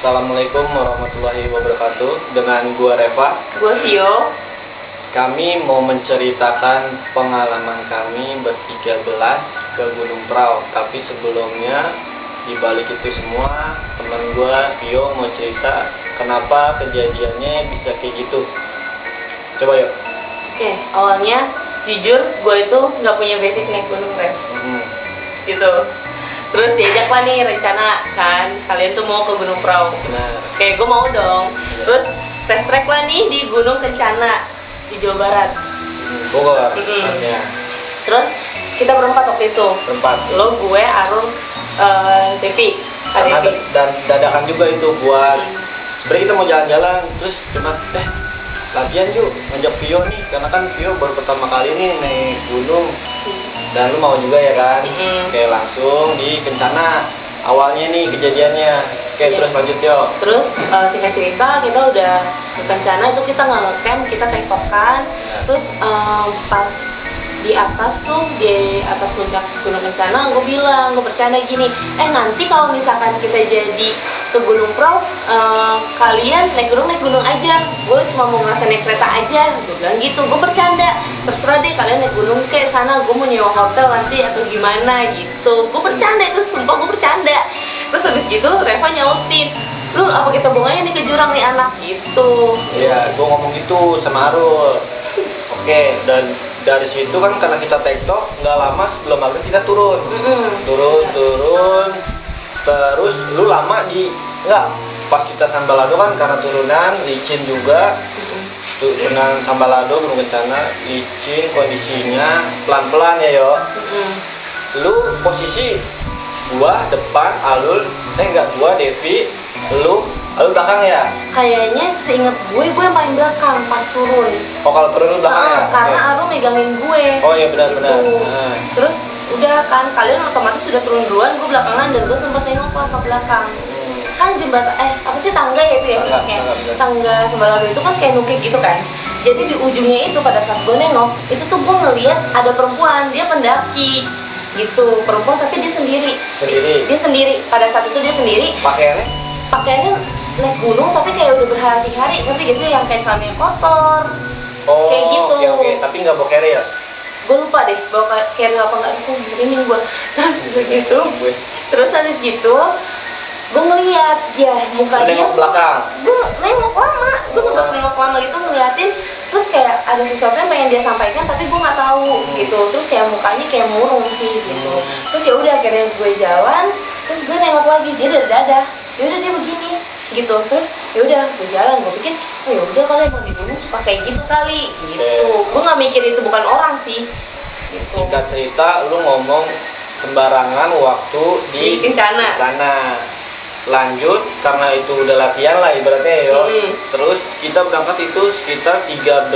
Assalamualaikum warahmatullahi wabarakatuh. Dengan gua Reva, Gue Vio. kami mau menceritakan pengalaman kami bertiga belas ke Gunung Prau. Tapi sebelumnya, di balik itu semua, teman gua Vio mau cerita kenapa kejadiannya bisa kayak gitu. Coba yuk. Oke, awalnya jujur gue itu nggak punya basic naik gunung, Rev. Gitu. Terus diajak lah nih rencana kan, kalian tuh mau ke Gunung Prau. Benar. Kayak gue mau dong. Terus tes trek lah nih di Gunung Kencana di Jawa Barat. Bogor. Mm-mm. Artinya. Terus kita berempat waktu itu. Tempat. Lo, gue, Arun, Devi, Kak Karena Devi. dan dadakan juga itu buat sebenarnya kita mau jalan-jalan terus cuma latihan yuk ngajak Vio nih karena kan Vio baru pertama kali nih naik gunung dan lu mau juga ya kan. Kayak langsung di Kencana awalnya nih kejadiannya. Oke, Iya. terus lanjut yo. Terus singkat cerita kita udah ke Kencana itu kita nggak ngecamp, kita tektokan. Terus pas di atas tuh, di atas puncak Gunung Kencana, gue bilang, gue bercanda gini, nanti kalau misalkan kita jadi ke Gunung Prau, kalian naik gunung aja, gue cuma mau ngerasa naik kereta aja, gue bilang gitu. Gue bercanda, terserah deh kalian naik gunung kayak sana, gue mau nyewa hotel nanti atau gimana gitu. Gue bercanda, itu sumpah gue bercanda. Terus habis gitu Reva nyautin, lu apa kita buang aja nih ke jurang nih anak gitu. Iya, gua ngomong gitu sama Arul. Oke, dan dari situ kan karena kita tektok nggak lama sebelum maghrib kita turun. Turun. Terus lu lama di nggak pas kita Sambalado kan karena turunan licin juga. Turunan Sambalado Gunung Kencana licin kondisinya pelan-pelan ya yo. Lu posisi gua depan, gua Devi, lu belakang ya? Kayaknya seinget gue yang paling belakang pas turun. Oh, kalau turun lu belakang ya? Karena Oke. Arum megangin gue. Oh iya benar-benar. Gitu. Nah. Terus udah kan kalian otomatis sudah turun duluan, gue belakangan dan gue sempet nengok lah ke belakang. Kan jembatan apa sih tangga ya itu ya? Tangga Sambalado itu kan kayak nukik gitu kan. Jadi di ujungnya itu pada saat gue nengok, itu tuh gue ngeliat ada perempuan, dia pendaki gitu, perempuan tapi dia sendiri. Dia sendiri, pada saat itu dia sendiri. Pakaiannya naik gunung tapi kayak udah berhari-hari, ngerti gak sih yang kayak celananya kotor. Oh, kayak gitu. Oke, tapi nggak bawa carry ya? Gue lupa deh bawa carry apa nggak, aku merinding gue. Terus begitu, terus habis gitu gue ngeliat ya muka dia. Nengok belakang. Gue nengok lama, gue sempet nengok lama gitu ngeliatin. Terus kayak ada sesuatu yang pengen dia sampaikan tapi gue nggak tahu gitu. Terus kayak mukanya kayak murung sih gitu. Terus ya udah akhirnya gue jalan, terus gue nengok lagi dia dari dadah. Ya udah dia begini gitu. Terus ya udah gue jalan, gue pikir oh ya udah kali emang di gunung suka kayak gitu kali gitu. Gue nggak mikir itu bukan orang sih gitu. Singkat cerita, lu ngomong sembarangan waktu di Kencana. Lanjut karena itu udah latihan lah ibaratnya yo. Terus kita berangkat itu sekitar 13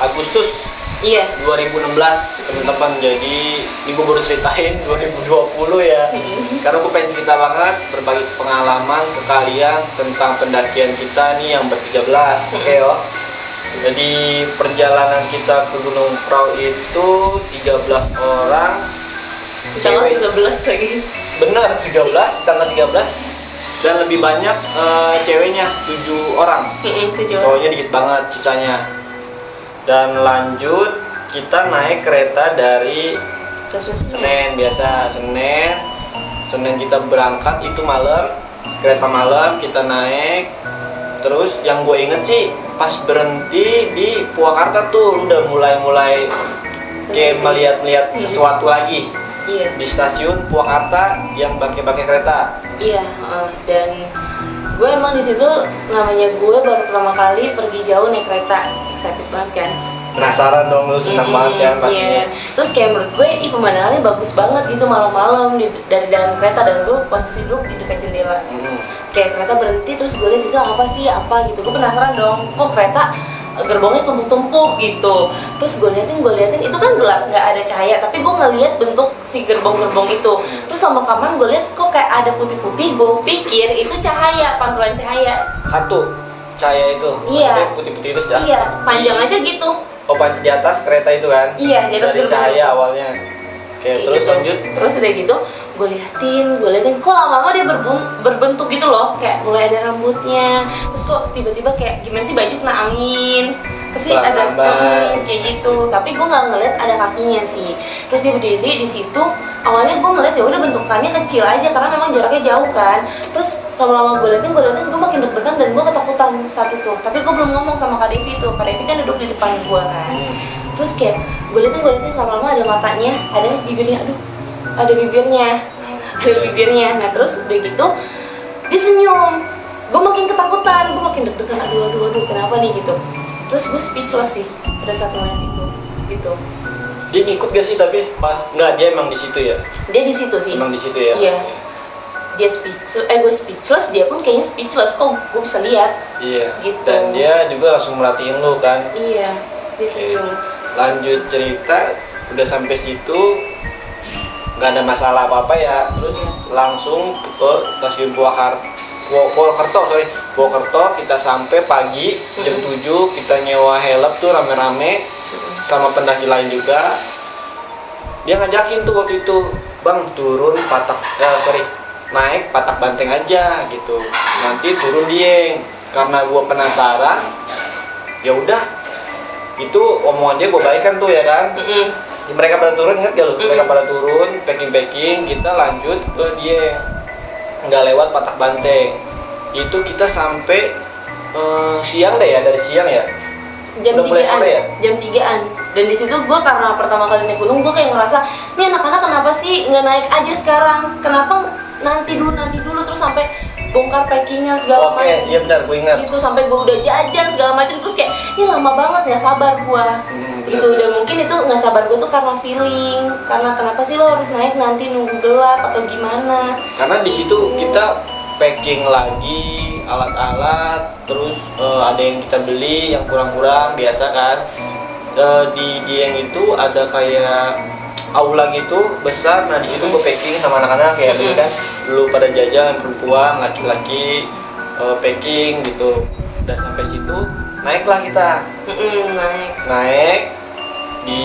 Agustus. Iya. 2016 teman-teman. Jadi ibu baru ceritain 2020 ya. Karena aku pengen cerita banget berbagi pengalaman ke kalian tentang pendakian kita nih yang ber-13. Oke yo. Jadi perjalanan kita ke Gunung Prau itu 13 orang. Tanggal 13 lagi. Bener 13, tanggal 13. Dan lebih banyak ceweknya 7 orang. 7 orang. Cowoknya dikit banget sisanya. Dan lanjut kita naik kereta dari Senen biasa. Senin kita berangkat itu malam, kereta malam kita naik. Terus yang gue inget sih pas berhenti di Purwakarta tuh lu udah mulai kayak melihat sesuatu lagi. Iya. Di stasiun Purwakarta yang pakai kereta. Iya, dan gue emang di situ namanya gue baru pertama kali pergi jauh naik kereta, excited banget kan. Penasaran dong, lu senang banget kan pastinya. Iya. Terus kayak menurut gue, pemandangannya bagus banget gitu malam-malam dari dalam kereta, dan gue posisi duduk di dekat jendela. Kayak kereta berhenti terus gue lihat itu apa sih, apa gitu. Gue penasaran dong, kok kereta gerbongnya tumpuk-tumpuk gitu. Terus gue liatin itu kan gelap, nggak ada cahaya, tapi gue ngeliat bentuk si gerbong-gerbong itu. Terus lama-kelamaan gue lihat kok kayak ada putih-putih, gue pikir itu cahaya, pantulan cahaya. Satu cahaya itu, Iya. maksudnya putih-putih terus ya? Iya, panjang aja gitu. Oh, di atas kereta itu kan? Iya, di atas dari gerbong. cahaya awalnya. Oke, terus gitu. lanjut. Terus udah gitu gue liatin kok lama-lama dia berbentuk gitu loh, kayak mulai ada rambutnya, terus kok tiba-tiba kayak gimana sih baju kena angin, pasti ada kayak gitu. Tapi gue nggak ngeliat ada kakinya sih. Terus dia berdiri di situ. Awalnya gue ngeliat ya udah bentukannya kecil aja karena memang jaraknya jauh kan. Terus lama-lama gue liatin gue makin deg-degan dan gue ketakutan saat itu. Tapi gue belum ngomong sama Kak Devi tuh. Kak Devi kan duduk di depan gue kan. Terus kayak gue liatin lama-lama ada matanya, ada bibirnya, ada bibirnya. Nah terus udah gitu dia senyum. Gue makin ketakutan, gue makin deg-degan, aduh kenapa nih gitu. Terus gue speechless sih pada saat ngeliat itu gitu. Dia ngikut gak sih tapi pas nggak, dia emang di situ ya? Dia di situ sih. Emang di situ ya? Iya. Dia gue speechless, dia pun kayaknya speechless, kok gue bisa lihat. Iya. Gitu. Dan dia juga langsung merhatiin lu kan? Iya. Dia senyum. Lanjut cerita, udah sampai situ nggak ada masalah apa-apa ya. Terus langsung ke stasiun Purwokerto. Kita sampai pagi jam 7, kita nyewa helm tuh rame-rame sama pendaki lain juga. Dia ngajakin tuh waktu itu, bang turun naik Patak Banteng aja gitu, nanti turun Dieng. Karena gua penasaran, ya udah, itu omongan dia gua baikan tuh ya kan. Mereka pada turun, inget gak lu? Mereka pada turun, packing, kita lanjut ke Dieng, nggak lewat Patak Banteng. Itu kita sampai siang deh ya, dari siang ya. Jam Udah mulai 3-an, sore ya? jam 3-an. Dan di situ gue karena pertama kali naik gunung, gue kayak ngerasa, nih anak-anak kenapa sih nggak naik aja sekarang? Kenapa nanti dulu terus sampai bongkar packingnya segala macam. Iya benar, gue ingat. Gitu sampai gue udah jajan segala macam, terus kayak ini lama banget, nggak sabar gue. Gitu. Dan mungkin itu nggak sabar gue tuh karena feeling, karena kenapa sih lo harus naik nanti nunggu gelap atau gimana? Karena di situ kita packing lagi alat-alat, terus ada yang kita beli yang kurang-kurang biasa kan. Di Dieng itu ada kayak aula gitu besar. Nah di situ gue packing sama anak-anak kayak gitu kan. Dulu pada jajan, perempuan, laki-laki packing gitu. Udah sampai situ, naiklah kita. Naik di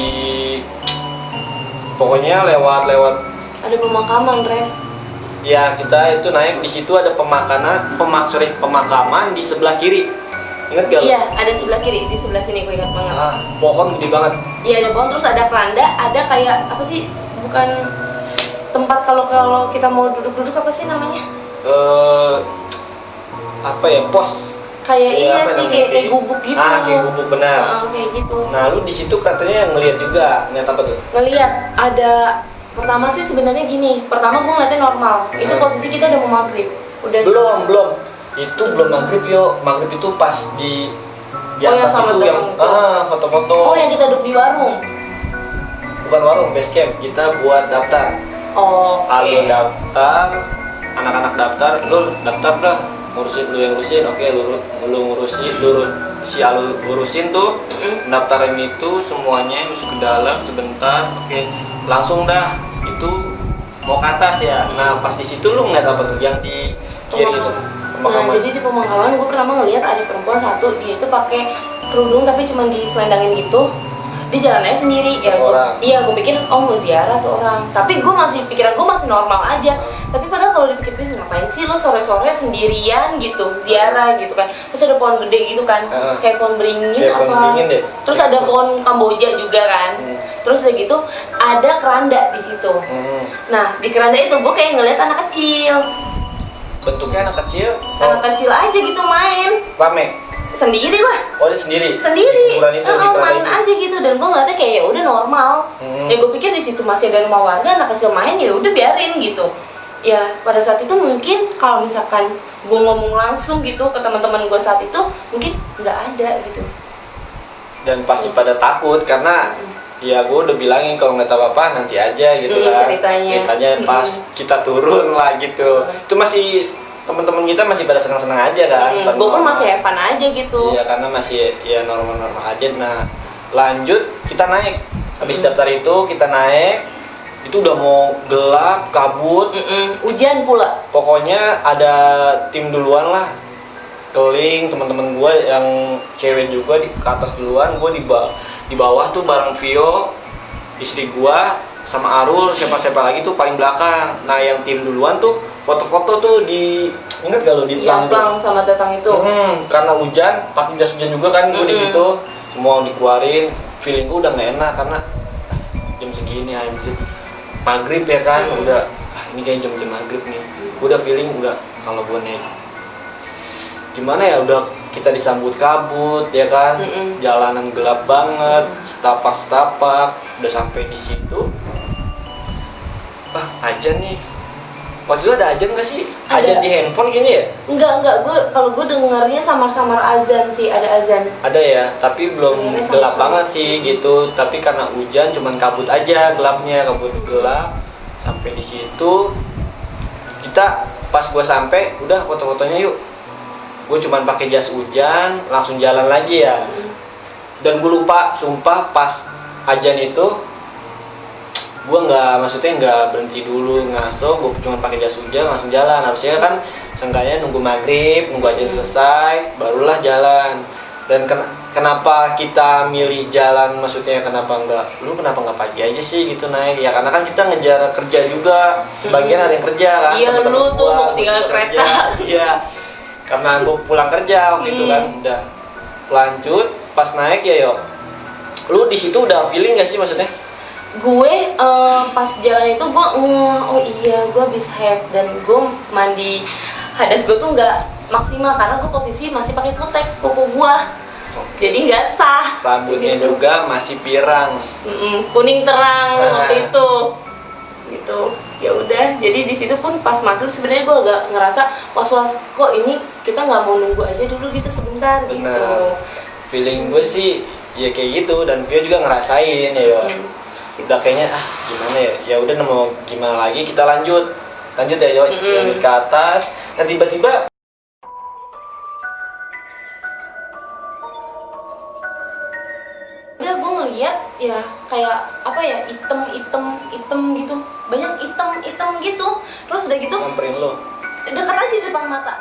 pokoknya lewat ada pemakaman, Rev. Ya kita itu naik, di situ ada pemakaman di sebelah kiri. Ingat gak? Iya, ada sebelah kiri, di sebelah sini gue ingat banget. Pohon gede banget. Iya, ada pohon, terus ada keranda, ada kayak apa sih? Bukan tempat kalau kita mau duduk-duduk, apa sih namanya? Apa ya? Pos. Kayak iya sih, kayak gubuk gitu. Kayak gubuk, benar. Kayak gitu. Nah, lu di situ katanya ngeliat juga, ngeliat apa tuh? Ngeliat ada. Pertama sih sebenarnya gini, pertama gue ngeliatnya normal. Itu posisi kita udah mau maghrib. Belum. Itu belum maghrib yo. Maghrib itu pas di atas itu yang foto-foto. Oh, yang kita duduk di warung. Bukan warung, base camp. Kita buat daftar. Oh. Lu daftar, anak-anak daftar, lu daftar dah. Lu yang ngurusin, oke, lu ngurusin tuh. Daftarin itu semuanya, masuk ke dalam sebentar, oke. Langsung dah itu mau ke atas ya. Nah pas di situ lu ngeliat apa tuh yang di kiri itu? Nah jadi di pemakaman gue pertama ngeliat ada perempuan satu, dia itu pakai kerudung tapi cuma diselendangin gitu. Dia jalannya sendiri ya. Gue pikir mau ziarah tuh orang. Tapi pikiran gue masih normal aja. Tapi padahal kalau dipikir-pikir ngapain sih lo sore-sore sendirian gitu ziarah gitu kan. Terus ada pohon gede gitu kan, kayak pohon beringin apa. Terus ada pohon Kamboja juga kan. Terus udah gitu ada keranda di situ. Nah di keranda itu gue kayak ngeliat anak kecil. Bentuknya anak kecil? Anak kecil aja gitu main. Rame? Sendiri lah. Oh dia sendiri? Sendiri. Main aja gitu, dan gue ngeliatnya kayak ya udah normal. Ya gue pikir di situ masih ada rumah warga, anak kecil main, ya udah biarin gitu. Ya pada saat itu mungkin kalau misalkan gue ngomong langsung gitu ke teman-teman gue saat itu mungkin nggak ada gitu. Dan pasti pada takut karena ya gue udah bilangin kalau nggak tahu apa nanti aja gitu kan. Ceritanya pas kita turun lah gitu. Itu masih teman-teman kita masih pada senang-senang aja kan. Gue pun masih have fun aja gitu. Iya karena masih ya normal-normal aja. Nah lanjut kita naik. Habis daftar itu kita naik. Itu udah mau gelap, kabut, hujan pula. Pokoknya ada tim duluan lah. Keling teman-teman gue yang cewek juga ke atas duluan. Gue di bawah tuh bareng Vio, istri gue, sama Arul, siapa-siapa lagi tuh paling belakang. Nah yang tim duluan tuh foto-foto tuh di, inget gak lo di Yang plang sama datang itu. karena hujan, pakai jas hujan juga kan gue di situ, semua dikeluarin. Feeling gue udah nggak enak karena jam segini anjir, maghrib ya kan, udah ini kayak jam-jam maghrib nih. Gue udah feeling udah kalau gue naik gimana ya, udah kita disambut kabut ya kan, jalanan gelap banget, setapak-setapak, udah sampai di situ. Ajan nih. Waktu itu ada ajan nggak sih? Ada. Ajan di handphone gini ya? Enggak, kalau gue dengarnya samar-samar azan sih, ada azan. Ada ya, tapi belum Dengarnya gelap sama-sama. banget sih gitu. Tapi karena hujan, cuman kabut aja, gelapnya, kabut gelap. Sampai di situ, kita pas gue sampai, udah foto-fotonya yuk. Gue cuman pakai jas hujan, langsung jalan lagi ya. Dan gue lupa, sumpah pas ajan itu, gue maksudnya nggak berhenti dulu ngaso, gue cuma pakai jas hujan langsung jalan. Harusnya kan seenggaknya nunggu maghrib, nunggu ajan selesai, barulah jalan. Dan kenapa kita milih jalan, maksudnya kenapa nggak pagi aja sih gitu naik ya, karena kan kita ngejar kerja juga, sebagian ada yang kerja kan. Iya, teman-teman lu tuh gua, mau gua tinggal juga kereta. kerja. Iya, karena gue pulang kerja waktu itu kan, udah lanjut pas naik ya yo. Lu di situ udah feeling gak sih maksudnya? Gue pas jalan itu gue oh iya gue habis head, dan gue mandi hadas gue tuh nggak maksimal karena gue posisi masih pakai kuku gue, jadi nggak sah. Rambutnya Gitu. juga masih pirang. Kuning terang Nah. waktu itu gitu. Ya udah, jadi di situ pun pas maghrib sebenarnya gue agak ngerasa was-was, kok ini kita nggak mau nunggu aja dulu gitu sebentar. Bener. Gitu. Feeling gue sih ya kayak gitu, dan Vio juga ngerasain ya yo. Udah kayaknya gimana ya, ya udah mau gimana lagi, kita lanjut ya yo, lanjut ke atas. Nah tiba-tiba Udah gue ngeliat ya kayak apa ya, item gitu, banyak item gitu, terus udah gitu nyamperin lo. dekat aja di depan mata.